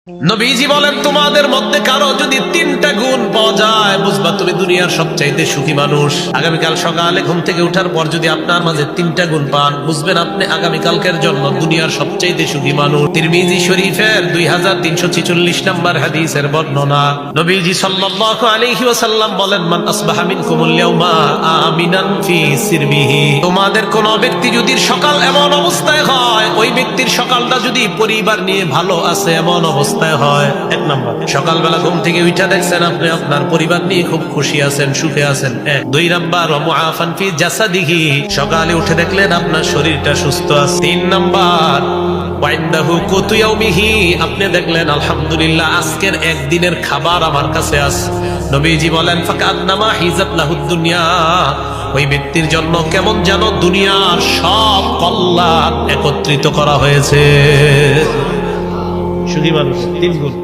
নবীজি বলেন, তোমাদের মধ্যে কারো যদি 3টা গুণ পাওয়া যায়, বুঝবা তুমি দুনিয়ার সবচাইতে সুখী মানুষ। আগামীকাল সকালে ঘুম থেকে ওঠার পর যদি আপনার মাঝে 3টা গুণ পান, বুঝবেন আপনি আগামীকালকের জন্য দুনিয়ার সবচাইতে সুখী মানুষ। তিরমিজি শরীফের 2346 নম্বর হাদিসের বর্ণনা। নবীজি সাল্লাল্লাহু আলাইহি ওয়াসাল্লাম বলেন, মান আসবাহা মিনকুমুল ইয়াউমা আমিনান ফি সিরবিহি। তোমাদের কোন ব্যক্তি যদি সকাল এমন অবস্থায় হয়, ওই ব্যক্তির সকালটা যদি পরিবার নিয়ে ভালো আছে এমন অবস্থায় হয়। 1 নাম্বার, সকালবেলা ঘুম থেকে উঠে দেখছেন আপনি আপনার পরিবার নিয়ে খুব খুশি আছেন, সুখে আছেন। 2 নাম্বার, মুআফান ফি জাসাদিহি, সকালে উঠে দেখলেন আপনার শরীরটা সুস্থ আছে। 3 নাম্বার, ওয়াইন্দাহু কুতু ইয়াউমিহি, আপনি দেখলেন আলহামদুলিল্লাহ আজকের একদিনের খাবার আমার কাছে আছে। নবীজি বলেন, ফাকান্নামা হিজাত লাহুদ দুনিয়া, ওই ব্যক্তির জন্য কেমন যেন দুনিয়ার সব কল্যাণ একত্রিত করা হয়েছে। সুখী মানুষ 3 গুণ।